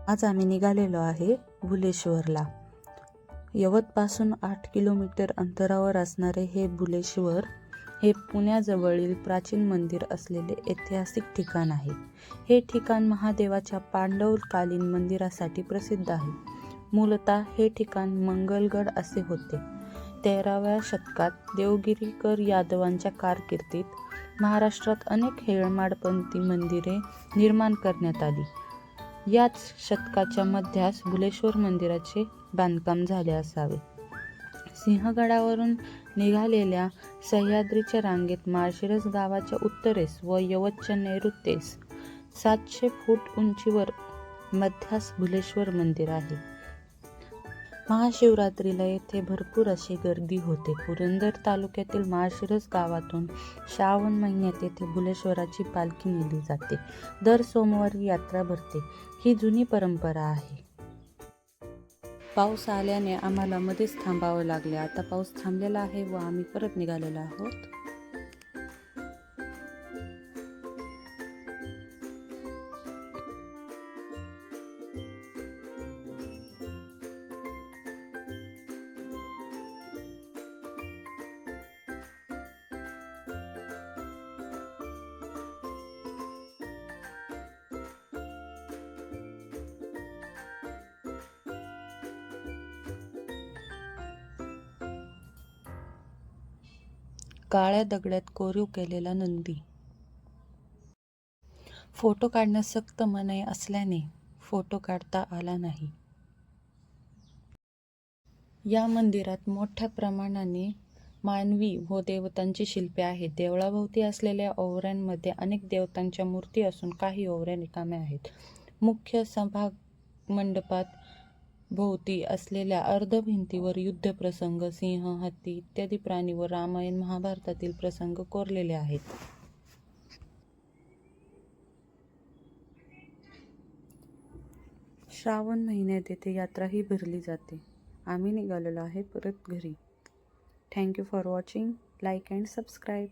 आज आम्ही निघालेलो आहे भुलेश्वरला। यवतपासून 8 किलोमीटर अंतरावर असणारे हे भुलेश्वर हे पुण्याजवळील प्राचीन मंदिर असलेले ऐतिहासिक ठिकाण आहे। हे ठिकाण महादेवाच्या पांडवकालीन मंदिरासाठी प्रसिद्ध आहे। मूलतः हे ठिकाण मंगलगड असे होते। 13व्या शतकात देवगिरीकर यादवांच्या कारकिर्दीत महाराष्ट्रात अनेक हेमाडपंथी मंदिरे निर्माण करण्यात आली। याच शतकाच्या मध्यास भुलेश्वर मंदिराचे बांधकाम झाले असावे। सिंहगडावरून निघालेल्या सह्याद्रीच्या रांगेत माळशिरस गावाच्या उत्तरेस व यवतच्या नैऋत्येस 700 फूट उंचीवर मध्यास भुलेश्वर मंदिर आहे। महाशिवरात्रीला येथे भरपूर अशी गर्दी होते। पुरंदर तालुक्यातील माळशिरस गावातून श्रावण महिन्यात येथे भुलेश्वराची पालखी नेली जाते। दर सोमवारी यात्रा भरते। ही जुनी परंपरा आहे। पाऊस आल्याने आम्हाला मध्येच थांबावं लागले। आता पाऊस थांबलेला आहे व आम्ही परत निघालेलो आहोत। काळ्या दगडात कोरीव केलेला नंदी। फोटो काढण्यास सक्त मनाई असल्याने फोटो काढता आला नाही। या मंदिरात मोठ्या प्रमाणाने मानवी व देवतांची शिल्पे आहेत। देवळाभोवती असलेल्या ओवऱ्यांमध्ये अनेक देवतांच्या मूर्ती असून काही ओवऱ्या रिकाम्या आहेत। मुख्य सभामंडपात भोवती असलेल्या अर्धभिंतीवर युद्धप्रसंग, सिंह, हत्ती इत्यादी प्राणी व रामायण महाभारतातील प्रसंग कोरलेले आहेत। श्रावण महिन्यात येथे यात्राही भरली जाते। आम्ही निघालेलो आहे परत घरी। Thank you for watching. Like and subscribe.